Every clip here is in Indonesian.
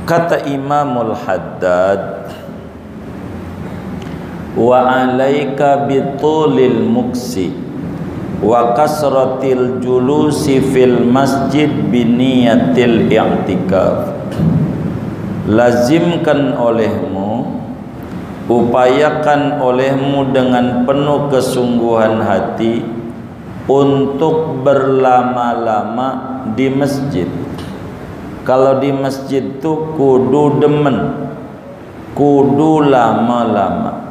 Kata Imamul Haddad, wa alaika bitulil muksi wa kasratil julusi fil masjid biniyatil i'tikaf. Lazimkan olehmu, upayakan olehmu dengan penuh kesungguhan hati untuk berlama-lama di masjid. Kalau di masjid itu kudu demen, kudu lama-lama,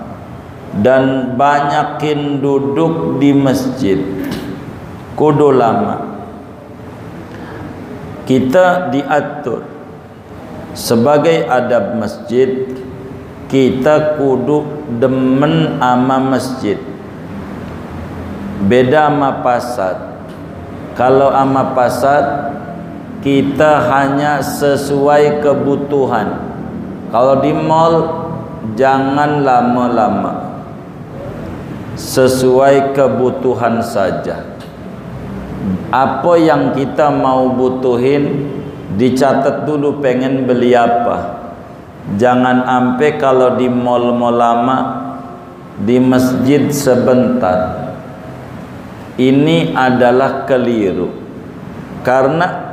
dan banyakin duduk di masjid, kudu lama. Kita diatur sebagai adab masjid, kita kudu demen ama masjid. Beda ama pasar. Kalau ama pasar kita hanya sesuai kebutuhan. Kalau di mall jangan lama-lama, sesuai kebutuhan saja. Apa yang kita mau butuhin dicatat dulu, pengen beli apa. Jangan ampe kalau di mall lama, di masjid sebentar. Ini adalah keliru, karena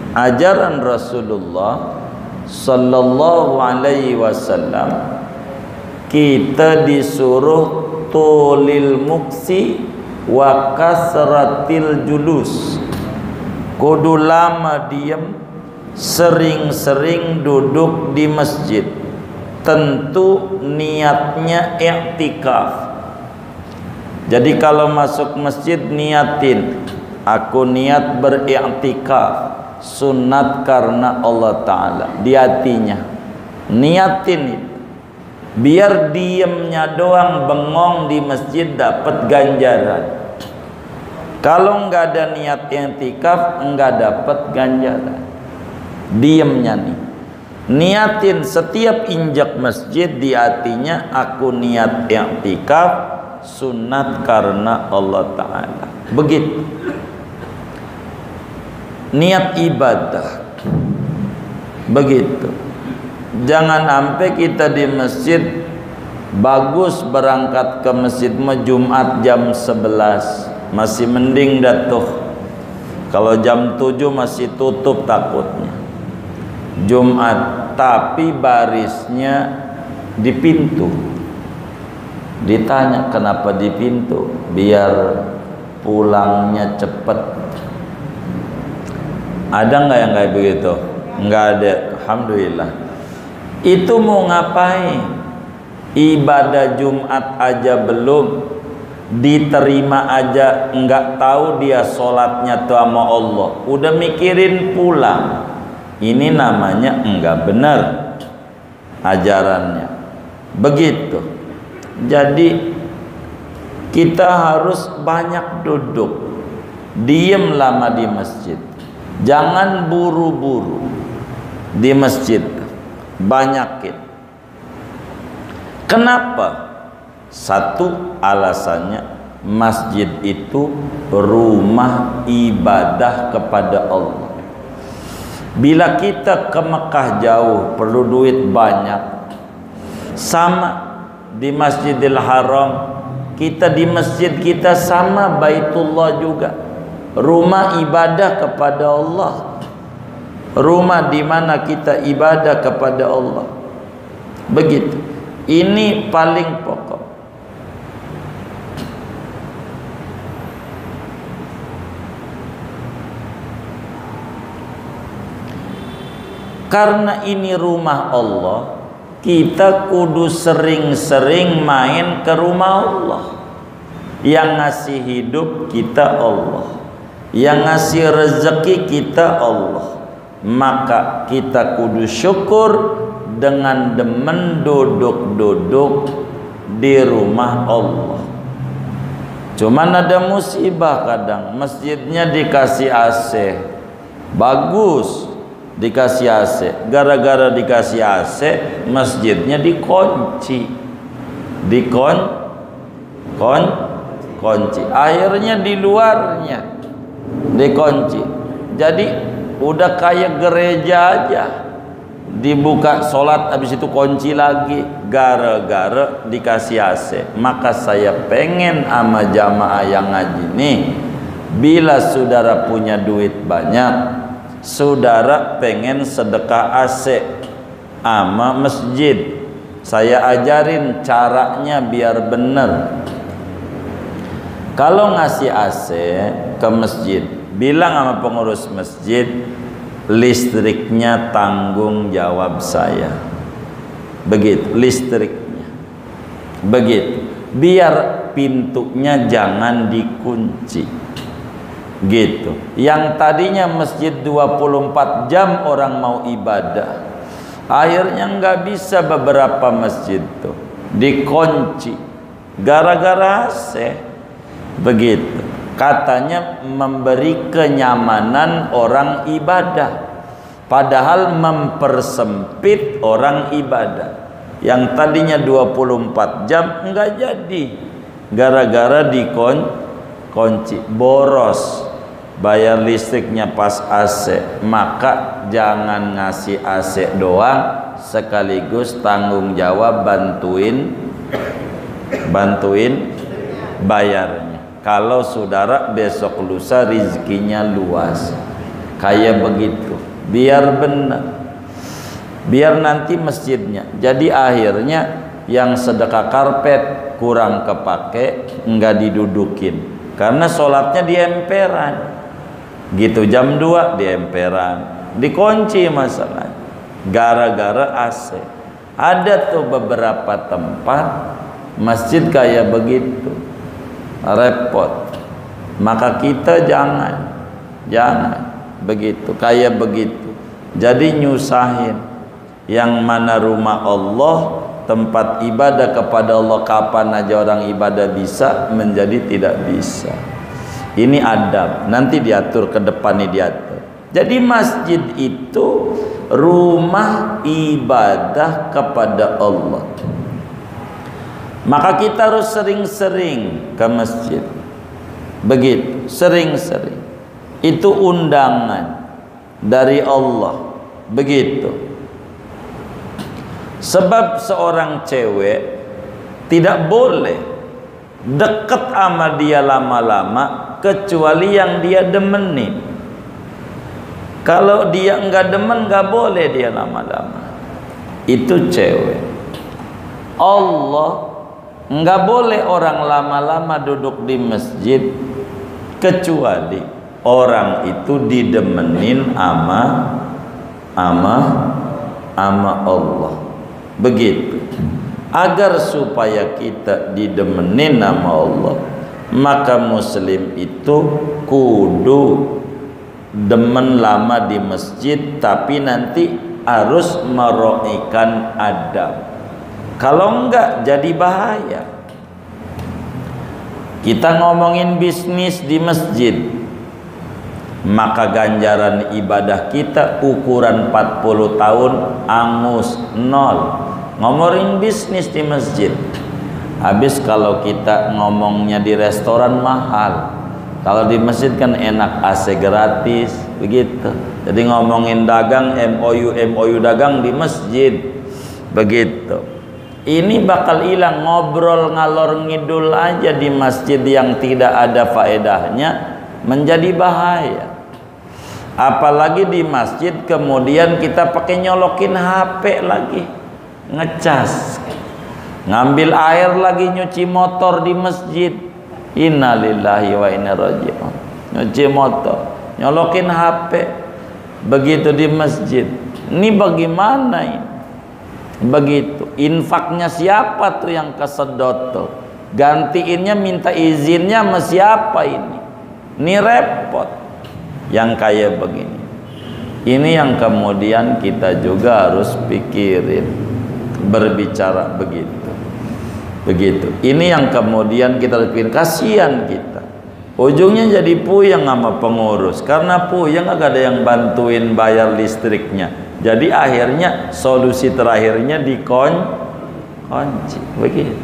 ajaran Rasulullah sallallahu alaihi wasallam kita disuruh tulil muksi wa kasratil julus, kudu lama diam, sering-sering duduk di masjid. Tentu niatnya i'tikaf. Jadi kalau masuk masjid niatin, aku niat beriktikaf, sunat karena Allah Ta'ala. Di hatinya niatin itu, biar diemnya doang bengong di masjid dapat ganjaran. Kalau enggak ada niat i'tikaf, enggak dapat ganjaran. Diemnya nih, niatin setiap injak masjid, di hatinya aku niat i'tikaf, sunat karena Allah Ta'ala. Begitu niat ibadah, begitu. Jangan sampai kita di masjid, bagus berangkat ke masjid Jumat jam 11, masih mending datuh. Kalau jam 7 masih tutup takutnya Jumat, tapi barisnya di pintu. Ditanya kenapa di pintu, biar pulangnya cepat. Ada nggak yang kayak begitu? Nggak ada, alhamdulillah. Itu mau ngapain? Ibadah Jumat aja belum diterima aja, nggak tahu dia sholatnya tuh sama Allah, udah mikirin pulang. Ini namanya enggak benar ajarannya. Begitu. Jadi kita harus banyak duduk, diem lama di masjid. Jangan buru-buru di masjid, banyakin. Kenapa? Satu alasannya, masjid itu rumah ibadah kepada Allah. Bila kita ke Mekah jauh, perlu duit banyak. Sama di Masjidil Haram, kita di masjid kita sama Baitullah juga, rumah ibadah kepada Allah, rumah di mana kita ibadah kepada Allah. Begitu. Ini paling pokok. Karena ini rumah Allah, kita kudu sering-sering main ke rumah Allah. Yang ngasih hidup kita Allah, yang ngasih rezeki kita Allah. Maka kita kudu syukur dengan demen duduk-duduk di rumah Allah. Cuman ada musibah kadang, masjidnya dikasih AC, bagus, dikasih AC, gara-gara dikasih AC masjidnya dikunci, kunci, akhirnya di luarnya dikunci. Jadi udah kayak gereja aja, dibuka sholat habis itu kunci lagi gara-gara dikasih AC. Maka saya pengen sama jamaah yang ngaji nih, bila saudara punya duit banyak, saudara pengen sedekah AC sama masjid, saya ajarin caranya biar bener. Kalau ngasih AC ke masjid, bilang sama pengurus masjid, listriknya tanggung jawab saya. Begitu, listriknya. Begitu. Biar pintunya jangan dikunci. Gitu. Yang tadinya masjid 24 jam orang mau ibadah, akhirnya nggak bisa beberapa masjid tuh dikunci gara-gara AC. Begitu. Katanya memberi kenyamanan orang ibadah, padahal mempersempit orang ibadah. Yang tadinya 24 jam enggak jadi gara-gara dikunci, boros bayar listriknya pas AC. Maka jangan ngasih AC doang, sekaligus tanggung jawab bantuin bayarnya. Kalau saudara besok lusa rizkinya luas, kayak begitu, biar benar, biar nanti masjidnya. Jadi akhirnya yang sedekah karpet kurang kepake, enggak didudukin, karena sholatnya di emperan gitu, jam 2 di emperan, dikunci masalah gara-gara AC. Ada tuh beberapa tempat masjid kayak begitu, repot. Maka kita jangan begitu, kayak begitu. Jadi nyusahin. Yang mana rumah Allah, tempat ibadah kepada Allah, kapan aja orang ibadah bisa, menjadi tidak bisa. Ini adab, nanti diatur ke depan, ini diatur. Jadi masjid itu rumah ibadah kepada Allah. Maka kita harus sering-sering ke masjid. Begitu, sering-sering. Itu undangan dari Allah. Begitu. Sebab seorang cewek tidak boleh dekat sama dia lama-lama kecuali yang dia demenin. Kalau dia enggak demen, enggak boleh dia lama-lama. Itu cewek. Allah enggak boleh orang lama-lama duduk di masjid kecuali orang itu didemenin ama Allah. Begitu. Agar supaya kita didemenin sama Allah, maka muslim itu kudu demen lama di masjid, tapi nanti harus meroikan adab. Kalau enggak jadi bahaya. Kita ngomongin bisnis di masjid, maka ganjaran ibadah kita ukuran 40 tahun angus nol. Ngomongin bisnis di masjid. Habis kalau kita ngomongnya di restoran mahal, kalau di masjid kan enak, AC gratis, begitu. Jadi ngomongin dagang, MOU dagang di masjid, begitu. Ini bakal hilang, ngobrol ngalor ngidul aja di masjid yang tidak ada faedahnya, menjadi bahaya. Apalagi di masjid kemudian kita pakai nyolokin HP lagi, ngecas, ngambil air lagi, nyuci motor di masjid. Innalillahi wa inna raji'un. Nyuci motor, nyolokin HP, begitu di masjid. Ini bagaimana ini? Begitu. Infaknya siapa tuh yang kesedot tuh? Gantiinnya minta izinnya sama siapa ini? Ini repot. Yang kayak begini. Ini yang kemudian kita juga harus pikirin, berbicara begitu. Begitu. Ini yang kemudian kita harus pikirin. Kasihan kita. Ujungnya jadi puyeng sama pengurus, karena puyeng gak ada yang bantuin bayar listriknya. Jadi akhirnya solusi terakhirnya dikunci. Begitu.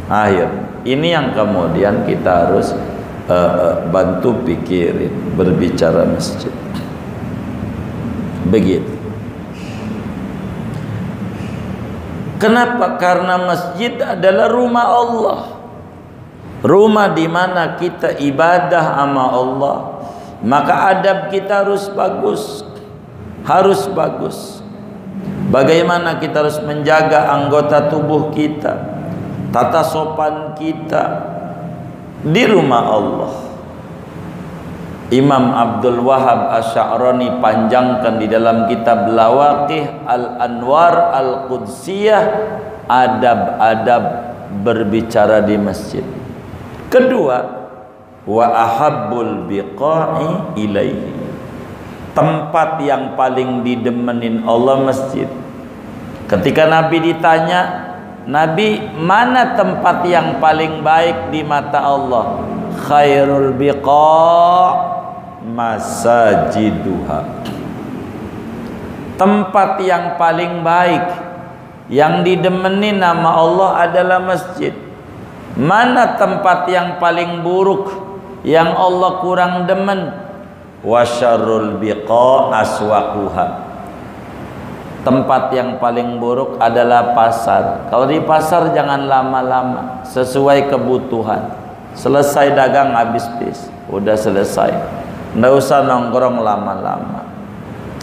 Akhir. Ini yang kemudian kita harus bantu pikirin, berbicara masjid. Begitu. Kenapa? Karena masjid adalah rumah Allah. Rumah di mana kita ibadah sama Allah. Maka adab kita harus bagus. Harus bagus. Bagaimana kita harus menjaga anggota tubuh kita, tata sopan kita di rumah Allah. Imam Abdul Wahab Asy'arani panjangkan di dalam kitab Lawaqih Al-Anwar Al-Qudsiyah adab-adab berbicara di masjid. Kedua, wa ahabbul biqa'i ilaihi, tempat yang paling didemenin Allah masjid. Ketika Nabi ditanya, Nabi, mana tempat yang paling baik di mata Allah? Khairul biqa' masajiduha. Tempat yang paling baik yang didemenin nama Allah adalah masjid. Mana tempat yang paling buruk yang Allah kurang demen? Wasyarrul biqa aswaquha. Tempat yang paling buruk adalah pasar. Kalau di pasar jangan lama-lama, sesuai kebutuhan. Selesai dagang habis bis, udah selesai. Nggak usah nongkrong lama-lama.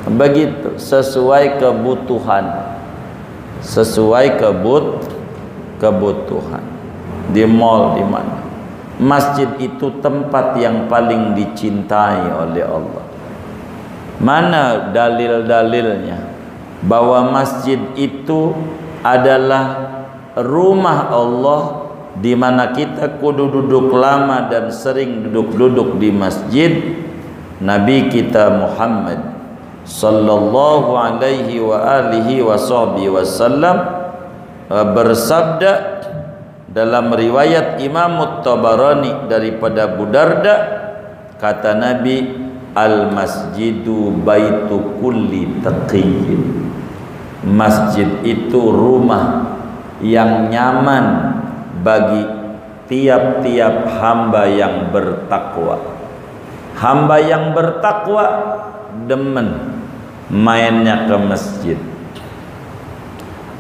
Begitu, sesuai kebutuhan. Sesuai kebutuhan. Di mall di mana? Masjid itu tempat yang paling dicintai oleh Allah. Mana dalil-dalilnya bahwa masjid itu adalah rumah Allah, di mana kita kudu duduk lama dan sering duduk-duduk di masjid? Nabi kita Muhammad sallallahu alaihi wa alihi wasallam bersabda dalam riwayat Imam At-Tabarani daripada Abu Darda, kata Nabi, al-masjidu baitu kulli taqiyyin. Masjid itu rumah yang nyaman bagi tiap-tiap hamba yang bertakwa. Hamba yang bertakwa demen mainnya ke masjid.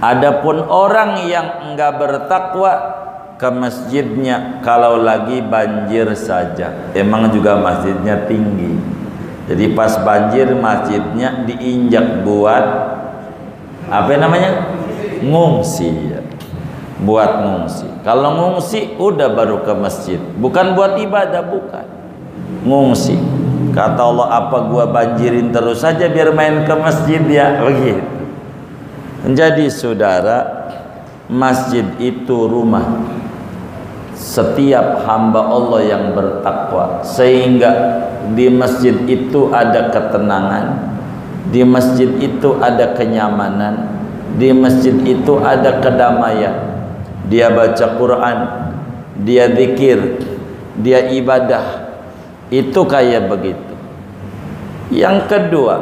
Adapun orang yang enggak bertakwa, ke masjidnya kalau lagi banjir saja. Emang juga masjidnya tinggi, jadi pas banjir masjidnya diinjak buat apa namanya? Ngungsi ya. Buat ngungsi. Kalau ngungsi udah baru ke masjid, bukan buat ibadah, bukan. Ngungsi. Kata Allah, apa gua banjirin terus saja biar main ke masjid ya? Begitu. Jadi saudara, masjid itu rumah setiap hamba Allah yang bertakwa, sehingga di masjid itu ada ketenangan, di masjid itu ada kenyamanan, di masjid itu ada kedamaian. Dia baca Quran, dia zikir, dia ibadah, itu kayak begitu. Yang kedua,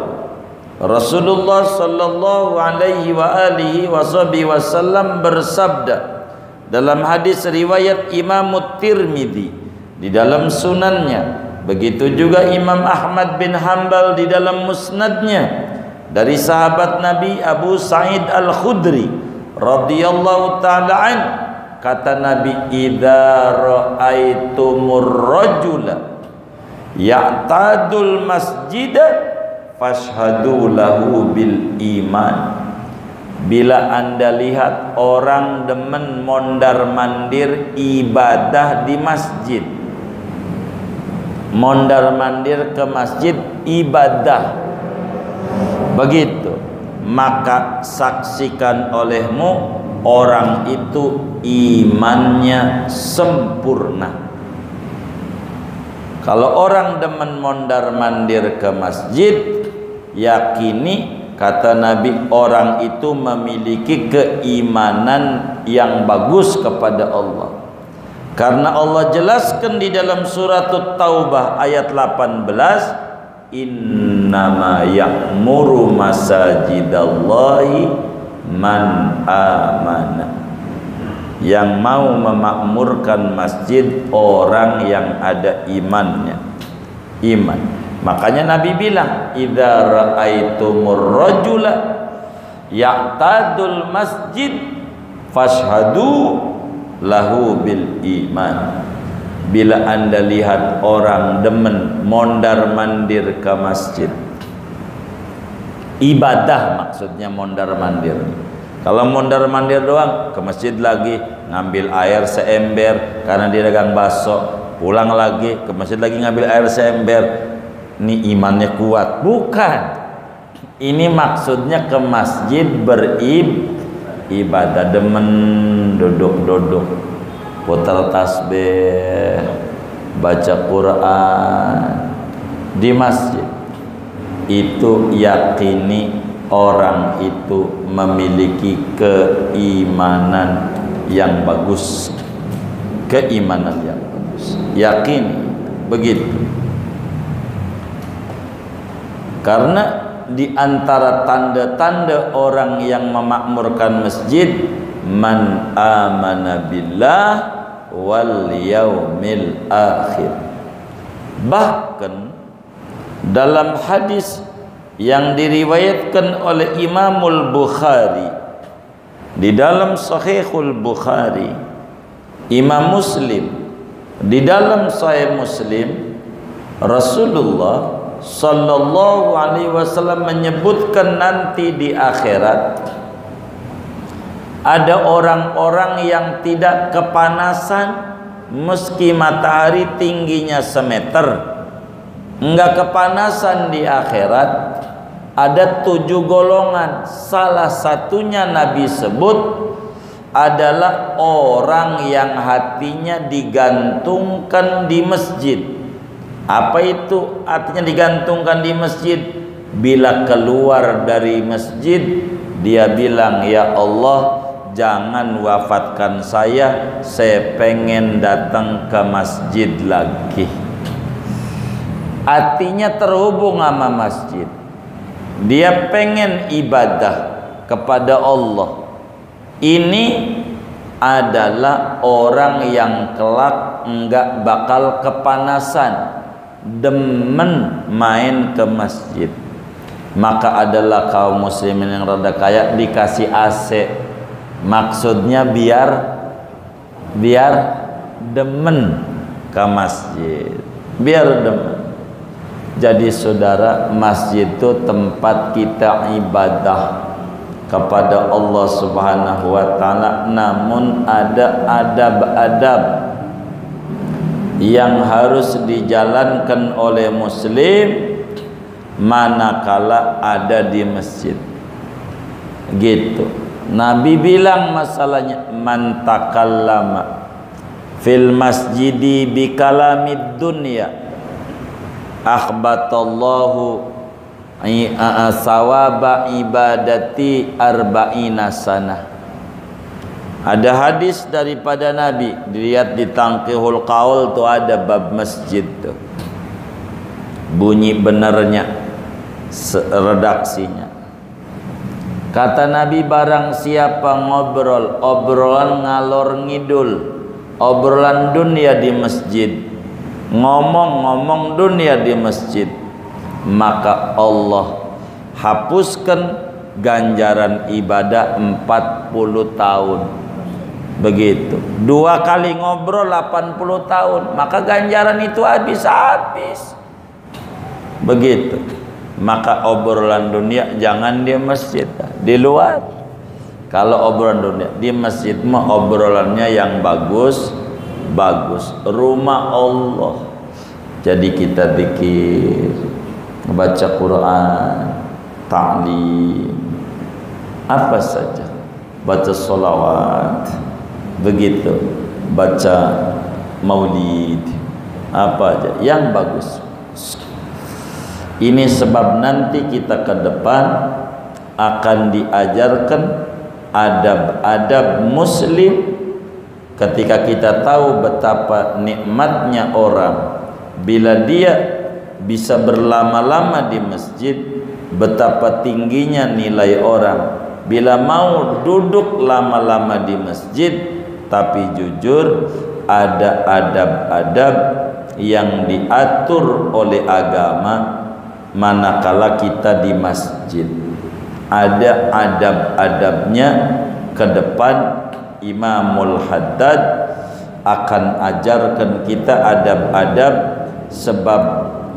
Rasulullah sallallahu alaihi wa alihi wasallam bersabda dalam hadis riwayat Imam Tirmidzi di dalam sunannya, begitu juga Imam Ahmad bin Hanbal di dalam musnadnya, dari sahabat Nabi Abu Sa'id Al-Khudri radhiyallahu ta'ala an, kata Nabi, idza ra'aitumur rajula ya'tadul masjida fashhadu lahu bil iman. Bila anda lihat orang demen mondar-mandir ibadah di masjid, mondar-mandir ke masjid ibadah, begitu, maka saksikan olehmu orang itu imannya sempurna. Kalau orang demen mondar-mandir ke masjid, yakini, kata Nabi, orang itu memiliki keimanan yang bagus kepada Allah. Karena Allah jelaskan di dalam surat At-Taubah ayat 18, innama ya'muru masajidallahi man amana. Yang mau memakmurkan masjid orang yang ada imannya. Iman. Makanya Nabi bilang, idza ra'aitumur rajula ya'tadul masjid fashhadu lahu bil iman. Bila anda lihat orang demen mondar-mandir ke masjid, ibadah maksudnya mondar-mandir. Kalau mondar-mandir doang, ke masjid lagi, ngambil air seember karena dia dagang bakso, pulang lagi ke masjid lagi ngambil air seember, ini imannya kuat? Bukan. Ini maksudnya ke masjid beribadah, demen duduk-duduk, putar tasbih, baca Quran di masjid. Itu yakini orang itu memiliki keimanan yang bagus. Keimanan yang bagus, yakini begitu. Karena di antara tanda-tanda orang yang memakmurkan masjid, man amana billah wal yaumil akhir. Bahkan dalam hadis yang diriwayatkan oleh Imamul Bukhari, di dalam Sahihul Bukhari, Imam Muslim di dalam Sahih Muslim, Rasulullah Sallallahu alaihi wasallam menyebutkan nanti di akhirat ada orang-orang yang tidak kepanasan meski matahari tingginya semeter. Enggak kepanasan di akhirat. Ada 7 golongan. Salah satunya Nabi sebut adalah orang yang hatinya digantungkan di masjid. Apa itu artinya digantungkan di masjid? Bila keluar dari masjid, dia bilang, ya Allah, jangan wafatkan saya pengen datang ke masjid lagi. Hatinya terhubung sama masjid, dia pengen ibadah kepada Allah. Ini adalah orang yang kelak enggak bakal kepanasan, demen main ke masjid. Maka adalah kaum muslimin yang rada kaya dikasih AC, maksudnya biar demen ke masjid, biar demen. Jadi saudara, masjid itu tempat kita ibadah kepada Allah Subhanahu wa taala, namun ada adab-adab yang harus dijalankan oleh muslim manakala ada di masjid. Gitu. Nabi bilang masalahnya, man takallama fil masjidi bi kalamid dunya akhbatallahu sawaba ibadati arba'ina sanah. Ada hadis daripada Nabi, dilihat di Tangqihul Qaul tuh ada bab masjid tuh. Bunyi benernya, redaksinya. Kata Nabi, barang siapa ngobrol, obrolan ngalor ngidul, obrolan dunia di masjid, ngomong-ngomong dunia di masjid, maka Allah hapuskan ganjaran ibadah 40 tahun. Begitu. 2 kali ngobrol 80 tahun, maka ganjaran itu habis-habis. Begitu. Maka obrolan dunia jangan di masjid, di luar. Kalau obrolan dunia di masjid mah obrolannya yang bagus, rumah Allah. Jadi kita zikir, baca Quran, ta'lim, apa saja, baca sholawat, begitu, baca maulid, apa aja yang bagus. Ini sebab nanti kita ke depan akan diajarkan adab-adab muslim. Ketika kita tahu betapa nikmatnya orang bila dia bisa berlama-lama di masjid, betapa tingginya nilai orang bila mau duduk lama-lama di masjid. Tapi jujur, ada adab-adab yang diatur oleh agama manakala kita di masjid. Ada adab-adabnya. Ke depan Imamul Haddad akan ajarkan kita adab-adab, sebab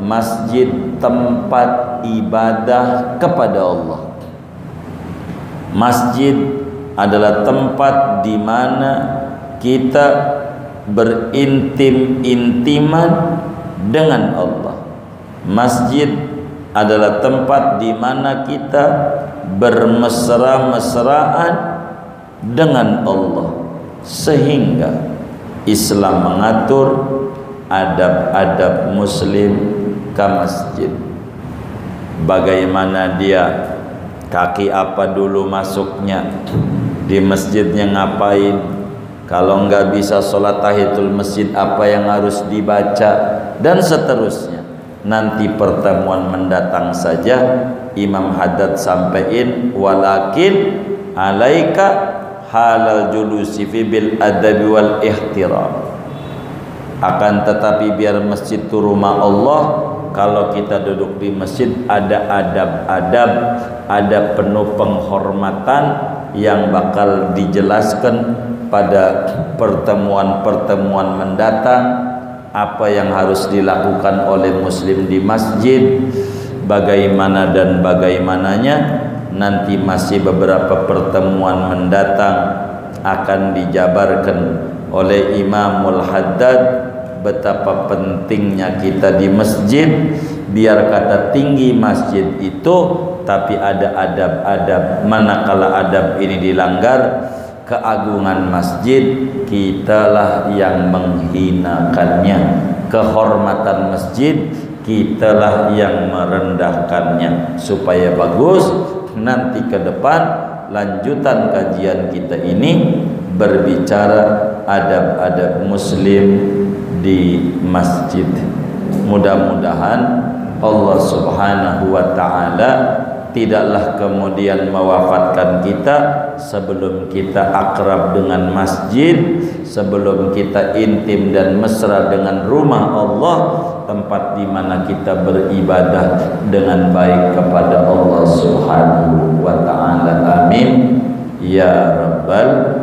masjid tempat ibadah kepada Allah. Masjid adalah tempat di mana kita berintim-intiman dengan Allah. Masjid adalah tempat di mana kita bermesra-mesraan dengan Allah, sehingga Islam mengatur adab-adab muslim ke masjid. Bagaimana dia, kaki apa dulu masuknya, di masjidnya ngapain, kalau enggak bisa sholat tahiyatul masjid apa yang harus dibaca, dan seterusnya. Nanti pertemuan mendatang saja Imam Haddad sampaikan, walakin alaika halal julusi fi bil adabi wal ihtiram. Akan tetapi biar masjid itu rumah Allah, kalau kita duduk di masjid ada adab-adab, ada penuh penghormatan yang bakal dijelaskan pada pertemuan-pertemuan mendatang. Apa yang harus dilakukan oleh muslim di masjid, bagaimana dan bagaimananya, nanti masih beberapa pertemuan mendatang akan dijabarkan oleh Imamul Haddad betapa pentingnya kita di masjid. Biar kata tinggi masjid itu, tapi ada adab-adab. Manakala adab ini dilanggar, keagungan masjid kitalah yang menghinakannya, kehormatan masjid kitalah yang merendahkannya. Supaya bagus nanti ke depan lanjutan kajian kita ini berbicara adab-adab muslim di masjid. Mudah-mudahan Allah Subhanahu wa ta'ala tidaklah kemudian mewafatkan kita sebelum kita akrab dengan masjid, sebelum kita intim dan mesra dengan rumah Allah, tempat di mana kita beribadah dengan baik kepada Allah Subhanahu wa ta'ala. Amin ya rabbal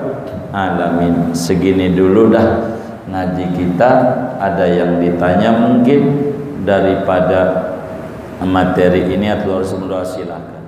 alamin. Segini dulu dah ngaji kita. Ada yang ditanya mungkin daripada materi ini, atau harus berdoa, silakan.